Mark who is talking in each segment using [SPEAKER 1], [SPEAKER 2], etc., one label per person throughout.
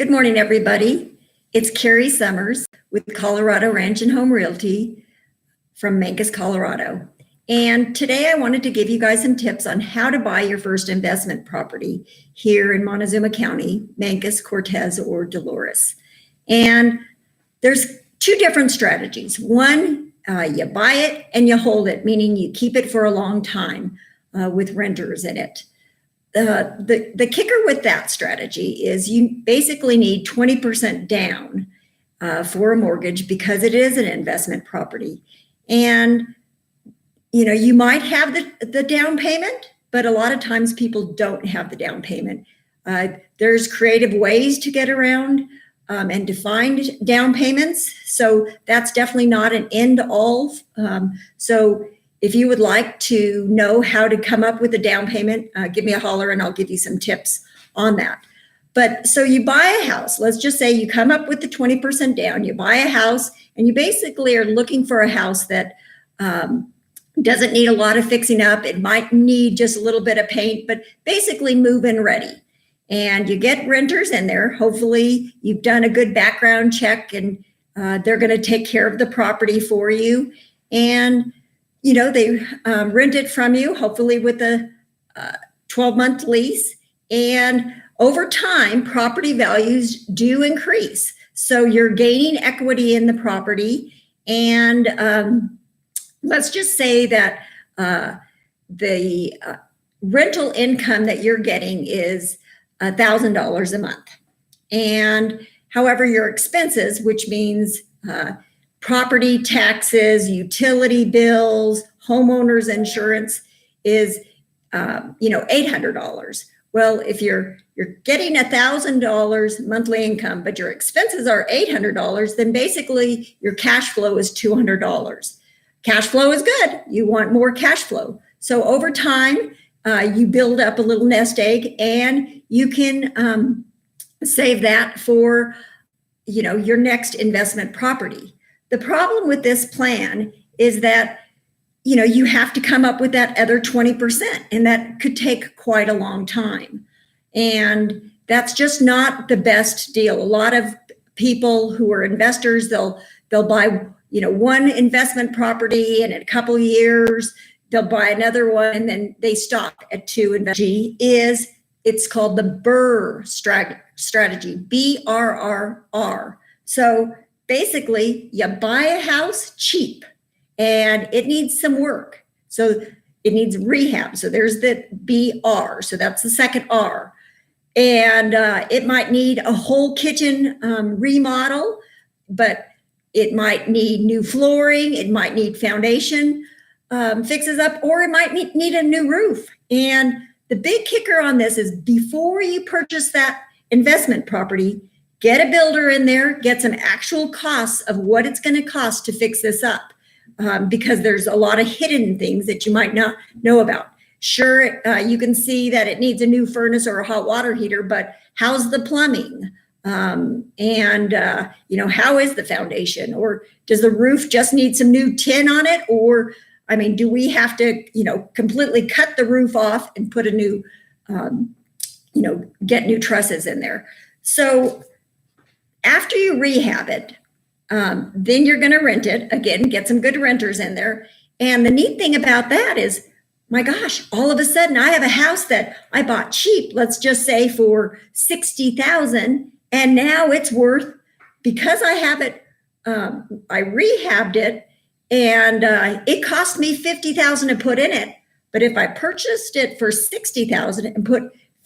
[SPEAKER 1] Good morning, everybody. It's Carrie Summers with Colorado Ranch and Home Realty from Mancos, Colorado. And today I wanted to give you guys some tips on how to buy your first investment property here in Montezuma County, Mancos, Cortez, or Dolores. And there's two different strategies. One, you buy it and you hold it, meaning you keep it for a long time with renters in it. The kicker with that strategy is you basically need 20% down for a mortgage because it is an investment property. And, you know, you might have the down payment, but a lot of times people don't have the down payment. There's creative ways to get around and to find down payments. So that's definitely not an end all. So if you would like to know how to come up with a down payment, give me a holler and I'll give you some tips on that. But so you buy a house, let's just say you come up with the 20% down, you buy a house and you basically are looking for a house that doesn't need a lot of fixing up. It might need just a little bit of paint, but basically move-in ready. And you get renters in there. Hopefully you've done a good background check and they're going to take care of the property for you. And you know, they rent it from you, hopefully with a 12-month lease. And over time, property values do increase. So you're gaining equity in the property. And let's just say that the rental income that you're getting is $1,000 a month. And however, your expenses, which means property taxes, utility bills, homeowners insurance is, $800. Well, if you're getting $1,000 monthly income, but your expenses are $800, then basically your cash flow is $200. Cash flow is good. You want more cash flow. So over time, you build up a little nest egg, and you can save that for, your next investment property. The problem with this plan is that, you have to come up with that other 20%, and that could take quite a long time. And that's just not the best deal. A lot of people who are investors, they'll buy, one investment property, and in a couple of years, they'll buy another one, and then they stop at two. It's called the BRRRR strategy, BRRR. So basically, you buy a house cheap and it needs some work. So it needs rehab. So there's the BR. So that's the second R. And it might need a whole kitchen remodel, but it might need new flooring. It might need foundation fixes up, or it might need a new roof. And the big kicker on this is before you purchase that investment property, get a builder in there, get some actual costs of what it's going to cost to fix this up, because there's a lot of hidden things that you might not know about. Sure, you can see that it needs a new furnace or a hot water heater, but how's the plumbing? How is the foundation? Or does the roof just need some new tin on it? Or, do we have to, completely cut the roof off and put a new, get new trusses in there? So after you rehab it, then you're going to rent it again, get some good renters in there. And the neat thing about that is, my gosh, all of a sudden I have a house that I bought cheap, let's just say for $60,000. And now it's worth, because I have it, I rehabbed it, and it cost me $50,000 to put in it. But if I purchased it for $60,000 and put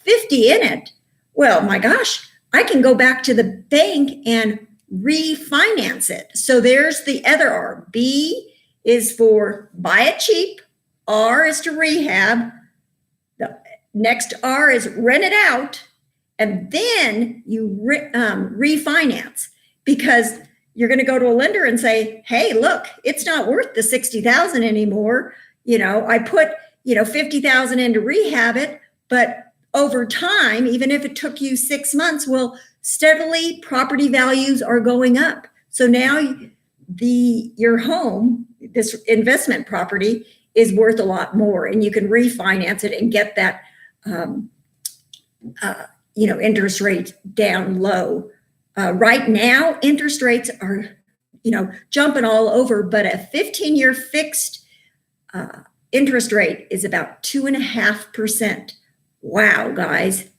[SPEAKER 1] $50,000 in it, well, my gosh, I can go back to the bank and refinance it. So there's the other R. B is for buy it cheap. R is to rehab. The next R is rent it out. And then you refinance, because you're going to go to a lender and say, hey, look, it's not worth the $60,000 anymore. I put, $50,000 in to rehab it, but over time, even if it took you 6 months, well, steadily property values are going up. So now your home, this investment property, is worth a lot more, and you can refinance it and get that interest rates down low. Right now, interest rates are, jumping all over, but a 15-year fixed interest rate is about 2.5%. Wow, guys,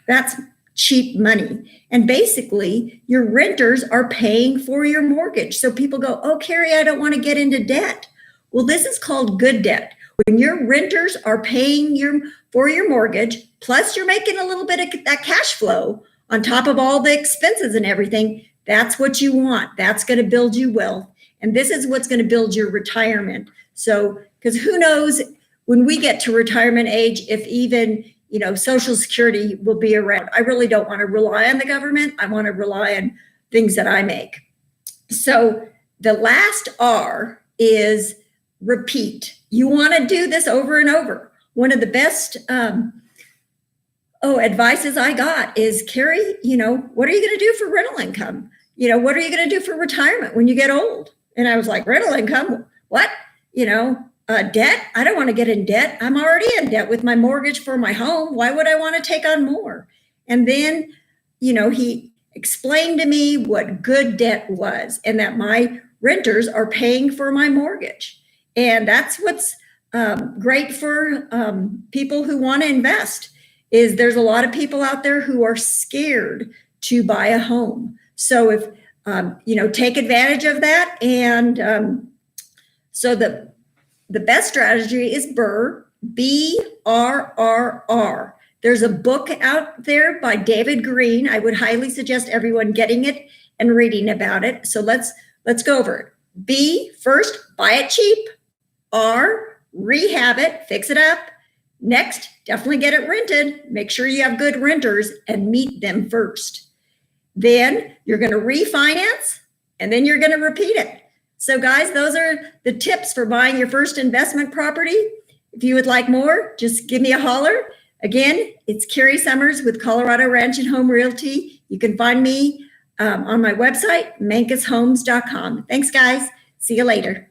[SPEAKER 1] that's cheap money. And basically, your renters are paying for your mortgage. So people go, oh, Carrie, I don't want to get into debt. Well, this is called good debt. When your renters are paying for your mortgage, plus you're making a little bit of that cash flow on top of all the expenses and everything, that's what you want. That's going to build you wealth. And this is what's going to build your retirement. So, because who knows when we get to retirement age, if even, Social Security will be around. I really don't want to rely on the government. I want to rely on things that I make. So the last R is repeat. You want to do this over and over. One of the best advices I got is, Carrie, what are you going to do for rental income? What are you going to do for retirement when you get old? And I was like, rental income? What? Debt? I don't want to get in debt. I'm already in debt with my mortgage for my home. Why would I want to take on more? And then, he explained to me what good debt was and that my renters are paying for my mortgage. And that's what's great for people who want to invest, is there's a lot of people out there who are scared to buy a home. So if, take advantage of that. And so the best strategy is BRRRR, BRRR. There's a book out there by David Green. I would highly suggest everyone getting it and reading about it. So let's go over it. B, first, buy it cheap. R, rehab it, fix it up. Next, definitely get it rented. Make sure you have good renters and meet them first. Then you're going to refinance, and then you're going to repeat it. So guys, those are the tips for buying your first investment property. If you would like more, just give me a holler. Again, it's Carrie Summers with Colorado Ranch and Home Realty. You can find me on my website, mancushomes.com. Thanks, guys. See you later.